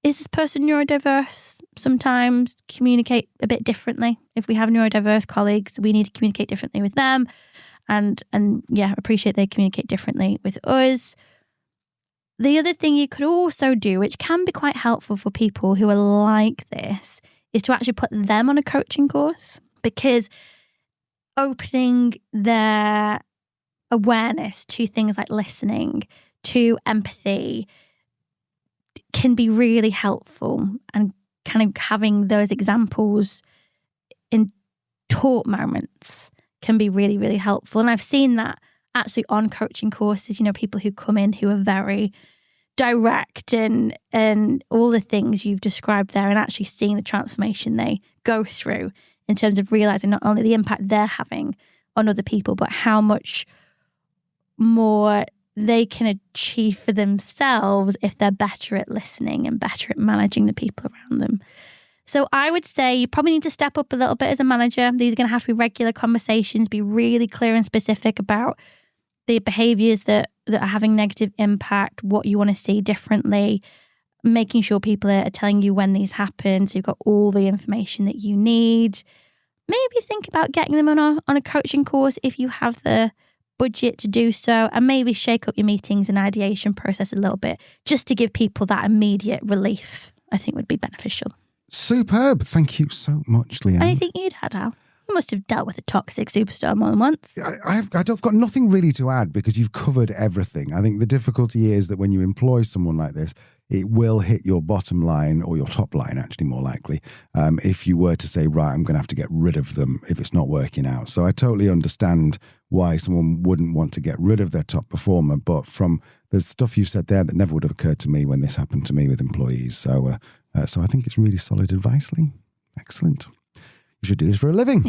S1: Is this person neurodiverse? Sometimes communicate a bit differently. If we have neurodiverse colleagues, we need to communicate differently with them, and appreciate they communicate differently with us. The other thing you could also do, which can be quite helpful for people who are like this, is to actually put them on a coaching course, because opening their awareness to things like listening, to empathy, can be really helpful, and kind of having those examples in taught moments can be really, really helpful. And I've seen that actually on coaching courses, people who come in who are very direct and all the things you've described there, and actually seeing the transformation they go through in terms of realizing not only the impact they're having on other people, but how much more they can achieve for themselves if they're better at listening and better at managing the people around them. So I would say you probably need to step up a little bit as a manager. These are going to have to be regular conversations, be really clear and specific about the behaviours that are having negative impact, what you want to see differently, making sure people are telling you when these happen, so you've got all the information that you need. Maybe think about getting them on a coaching course if you have the budget to do so, and maybe shake up your meetings and ideation process a little bit, just to give people that immediate relief. I think would be beneficial.
S2: Superb. Thank you so much, Leanne.
S1: Anything you'd had, Al? You must have dealt with a toxic superstar more than once.
S2: I've got nothing really to add, because you've covered everything. I think the difficulty is that when you employ someone like this, it will hit your bottom line, or your top line, actually, more likely, if you were to say, right, I'm going to have to get rid of them if it's not working out. So I totally understand why someone wouldn't want to get rid of their top performer. But from the stuff you've said there, that never would have occurred to me when this happened to me with employees. So I think it's really solid advice, Lee. Excellent. You should do this for a living.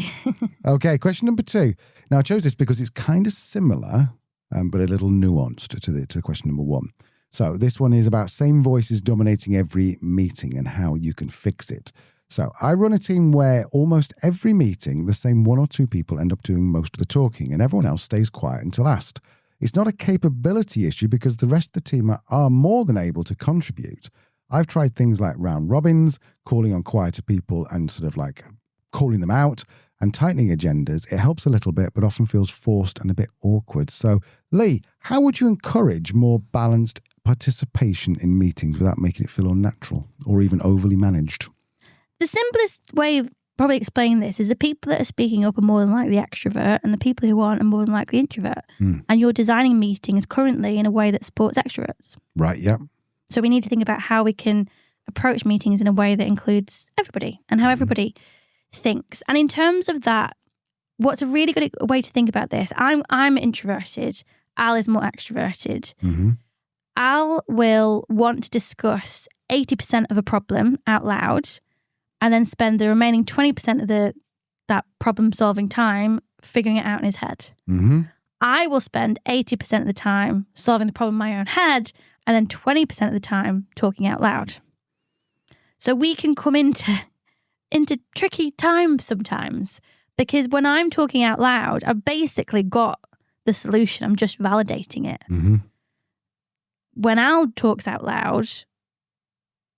S2: Okay, question number 2. Now, I chose this because it's kind of similar, but a little nuanced to the question number 1. So this one is about same voices dominating every meeting and how you can fix it. So I run a team where almost every meeting, the same 1 or 2 people end up doing most of the talking, and everyone else stays quiet until asked. It's not a capability issue, because the rest of the team are more than able to contribute. I've tried things like round robins, calling on quieter people and sort of like calling them out, and tightening agendas. It helps a little bit, but often feels forced and a bit awkward. So, Lee, how would you encourage more balanced participation in meetings without making it feel unnatural or even overly managed?
S1: The simplest way of probably explaining this is the people that are speaking up are more than likely extrovert, and the people who aren't are more than likely introvert. And you're designing meetings currently in a way that supports extroverts.
S2: Right, yeah.
S1: So we need to think about how we can approach meetings in a way that includes everybody and how everybody thinks. And in terms of that, what's a really good way to think about this? I'm introverted. Al is more extroverted.
S2: Mm-hmm.
S1: Al will want to discuss 80% of a problem out loud, and then spend the remaining 20% of that problem-solving time figuring it out in his head.
S2: Mm-hmm.
S1: I will spend 80% of the time solving the problem in my own head, and then 20% of the time talking out loud. So we can come into tricky times sometimes, because when I'm talking out loud, I've basically got the solution. I'm just validating it.
S2: Mm-hmm.
S1: When Al talks out loud,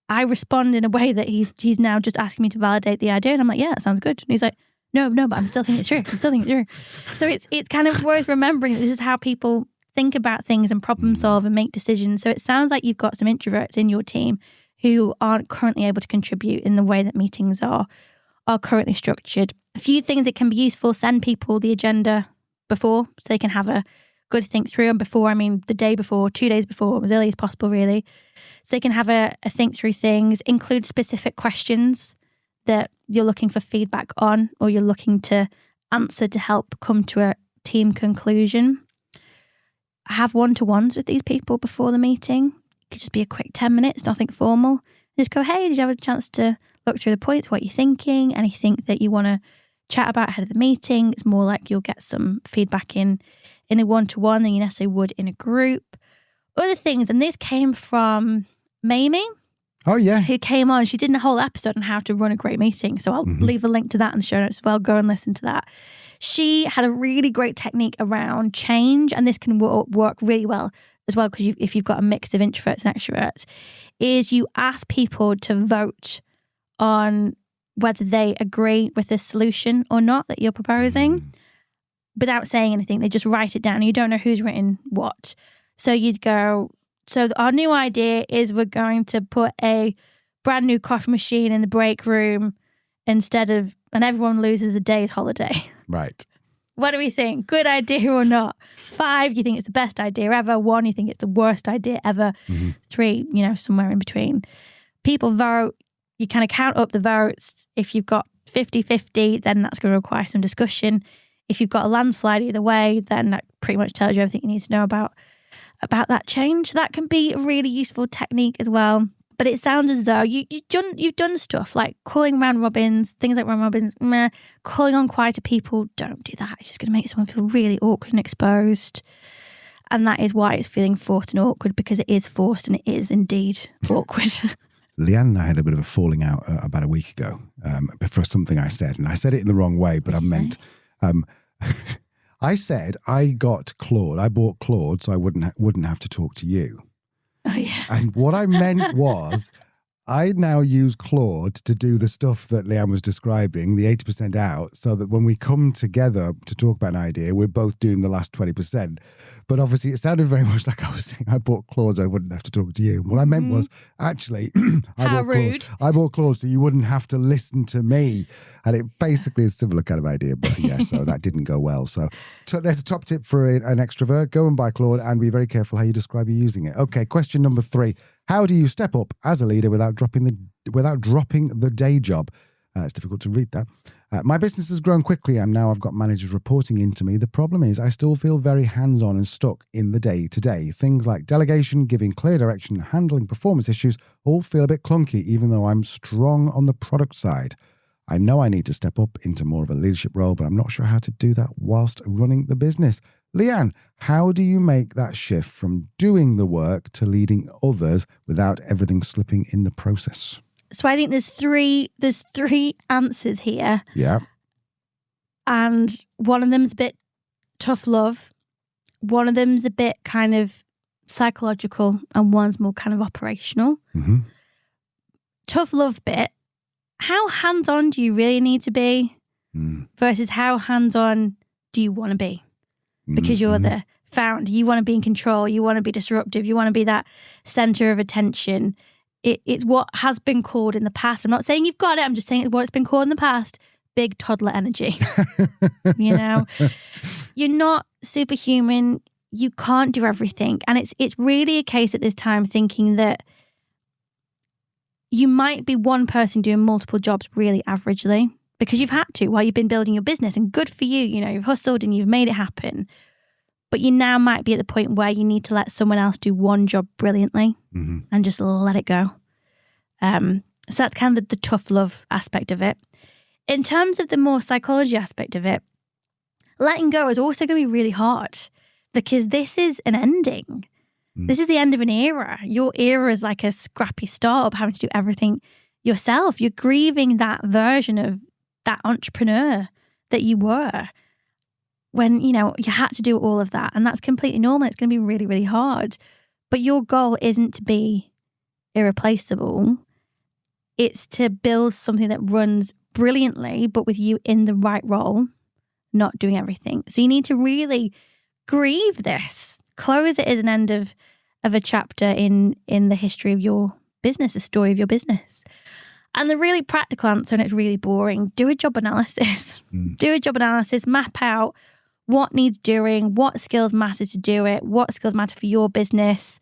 S1: I respond in a way that he's now just asking me to validate the idea. And I'm like, yeah, that sounds good. And he's like, no, but I'm still thinking it's true. So it's kind of worth remembering that this is how people think about things and problem solve and make decisions. So it sounds like you've got some introverts in your team who aren't currently able to contribute in the way that meetings are currently structured. A few things that can be useful: send people the agenda before, so they can have a good think through. And before, I mean the day before, 2 days before, as early as possible, really. So they can have a think through things. Include specific questions that you're looking for feedback on, or you're looking to answer to help come to a team conclusion. Have one-to-ones with these people before the meeting. It could just be a quick 10 minutes, nothing formal. Just go, hey, did you have a chance to look through the points, what you're thinking, anything that you want to chat about ahead of the meeting? It's more like you'll get some feedback in a one-to-one than you necessarily would in a group. Other things, and this came from Mamie.
S2: Oh, yeah.
S1: Who came on. She did a whole episode on how to run a great meeting. So I'll leave a link to that in the show notes as well. Go and listen to that. She had a really great technique around change, and this can work really well as well, because if you've got a mix of introverts and extroverts, is you ask people to vote on whether they agree with the solution or not that you're proposing without saying anything. They just write it down. You don't know who's written what. So you'd go, so our new idea is we're going to put a brand new coffee machine in the break room instead of, and everyone loses a day's holiday.
S2: Right.
S1: What do we think? Good idea or not? 5, you think it's the best idea ever. 1, you think it's the worst idea ever. 3, somewhere in between. People vote. You kind of count up the votes. If you've got 50-50, then that's going to require some discussion. If you've got a landslide either way, then that pretty much tells you everything you need to know about that change. That can be a really useful technique as well. But it sounds as though you've done stuff like calling round robins, things like round robins, calling on quieter people. Don't do that. It's just going to make someone feel really awkward and exposed. And that is why it's feeling forced and awkward, because it is forced and it is indeed awkward.
S2: Leanne and I had a bit of a falling out about a week ago for something I said. And I said it in the wrong way, but I meant... I said I got Claude. I bought Claude so I wouldn't have to talk to you.
S1: Oh, yeah.
S2: And what I meant was I now use Claude to do the stuff that Leanne was describing, the 80% out, so that when we come together to talk about an idea, we're both doing the last 20%. But obviously it sounded very much like I was saying I bought Claude so I wouldn't have to talk to you. What I meant was, actually,
S1: How rude.
S2: I bought Claude so you wouldn't have to listen to me. And it basically is a similar kind of idea. But yeah, so that didn't go well. So there's a top tip for an extrovert. Go and buy Claude and be very careful how you describe you using it. Okay, question number 3. How do you step up as a leader without dropping the day job? It's difficult to read that. My business has grown quickly and now I've got managers reporting into me. The problem is I still feel very hands-on and stuck in the day-to-day. Things like delegation, giving clear direction, handling performance issues all feel a bit clunky, even though I'm strong on the product side. I know I need to step up into more of a leadership role, but I'm not sure how to do that whilst running the business. Leanne, how do you make that shift from doing the work to leading others without everything slipping in the process?
S1: So I think there's three answers here.
S2: Yeah.
S1: And one of them's a bit tough love. One of them's a bit kind of psychological and one's more kind of operational.
S2: Mm-hmm.
S1: Tough love bit. How hands-on do you really need to be versus how hands-on do you want to be? Because you're the founder. You want to be in control. You want to be disruptive. You want to be that center of attention. It's what has been called in the past. I'm not saying you've got it. I'm just saying it's what it's been called in the past. Big toddler energy. You're not superhuman. You can't do everything. And it's really a case at this time thinking that you might be one person doing multiple jobs really averagely because you've had to while you've been building your business, and good for you. You've hustled and you've made it happen. But you now might be at the point where you need to let someone else do one job brilliantly and just let it go. So that's kind of the tough love aspect of it. In terms of the more psychology aspect of it, letting go is also going to be really hard because this is an ending. This is the end of an era. Your era is like a scrappy startup having to do everything yourself. You're grieving that version of that entrepreneur that you were when, you had to do all of that. And that's completely normal. It's going to be really, really hard. But your goal isn't to be irreplaceable. It's to build something that runs brilliantly, but with you in the right role, not doing everything. So you need to really grieve this. Close it as an end of a chapter in the history of your business, the story of your business. And the really practical answer, and it's really boring, do a job analysis. Do a job analysis, map out what needs doing, what skills matter to do it, what skills matter for your business,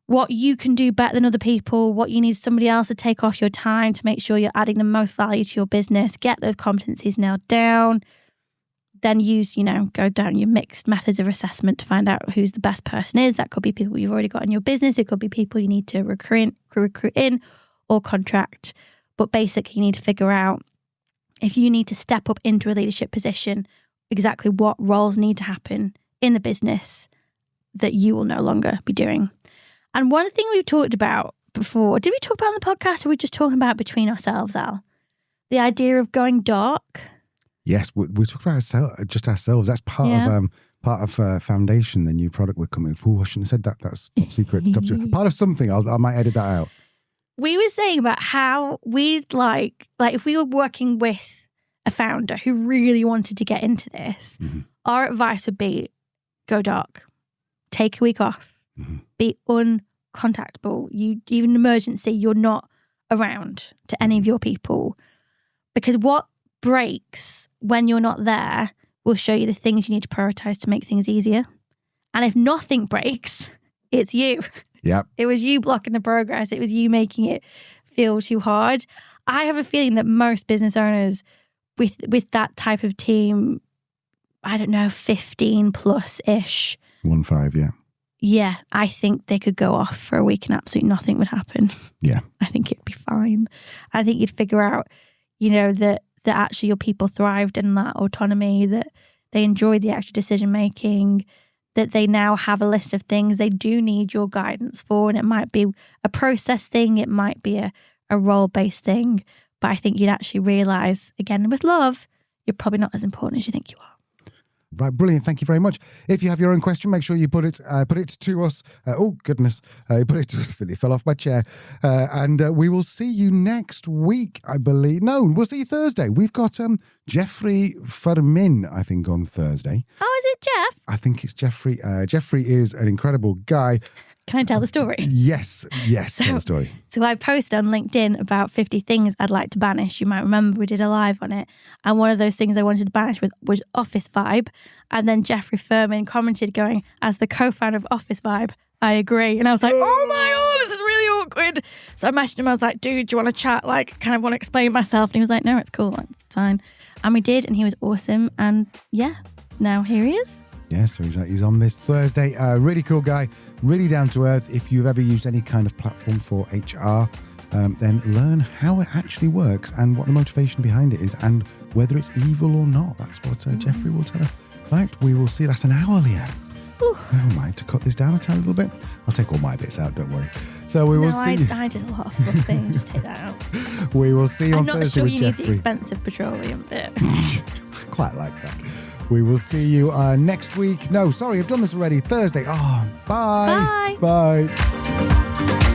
S1: what you can do better than other people, what you need somebody else to take off your time to make sure you're adding the most value to your business. Get those competencies nailed down. then use, go down your mixed methods of assessment to find out who's the best person is. That could be people you've already got in your business. It could be people you need to recruit in or contract. But basically, you need to figure out if you need to step up into a leadership position, exactly what roles need to happen in the business that you will no longer be doing. And one thing we've talked about before, did we talk about on the podcast or were we just talking about between ourselves, Al? The idea of going dark.
S2: Yes, we're talking about ourselves. That's part of Foundation, the new product we're coming with. Oh, I shouldn't have said that. That's top secret. Part of something. I might edit that out.
S1: We were saying about how we'd like if we were working with a founder who really wanted to get into this, our advice would be go dark, take a week off, be uncontactable. Even emergency, you're not around to any of your people, because what breaks when you're not there will show you the things you need to prioritize to make things easier. And if nothing breaks, it's you.
S2: Yeah,
S1: it was you blocking the progress. It was you making it feel too hard. I have a feeling that most business owners with that type of team, I don't know, 15 plus ish.
S2: 15, yeah.
S1: Yeah, I think they could go off for a week and absolutely nothing would happen.
S2: Yeah.
S1: I think it'd be fine. I think you'd figure out, that actually your people thrived in that autonomy, that they enjoyed the extra decision making, that they now have a list of things they do need your guidance for. And it might be a process thing, it might be a role-based thing. But I think you'd actually realise, again, with love, you're probably not as important as you think you are.
S2: Right, brilliant. Thank you very much. If you have your own question, make sure you put it to us. Oh, goodness. You put it to us. It fell off my chair. And we will see you next week, I believe. No, we'll see you Thursday. We've got Jeffrey Fermin, I think, on Thursday.
S1: Oh, is it Jeff?
S2: I think it's Jeffrey. Jeffrey is an incredible guy.
S1: Can I tell the story?
S2: Yes, tell the story.
S1: So I posted on LinkedIn about 50 things I'd like to banish. You might remember we did a live on it. And one of those things I wanted to banish was Office Vibe. And then Jeffrey Furman commented going, as the co-founder of Office Vibe, I agree. And I was like, oh my God, this is really awkward. So I messaged him. I was like, dude, do you want to chat? Kind of want to explain myself. And he was like, no, it's cool. It's fine. And we did. And he was awesome. And yeah, now here he is.
S2: Yeah, so he's on this Thursday. Really cool guy, really down to earth. If you've ever used any kind of platform for HR, then learn how it actually works and what the motivation behind it is and whether it's evil or not. That's what Jeffrey will tell us. Right, we will see. That's an hour, Leanne. I might have to cut this down a tiny little bit. I'll take all my bits out, don't worry. So we will see.
S1: I did a lot of fluffing. Just take that out.
S2: We will see you on Thursday with Jeffrey.
S1: I'm not sure you need the expensive petroleum bit.
S2: I quite like that. We will see you next week. No, sorry, I've done this already. Thursday. Oh, bye.
S1: Bye.
S2: Bye.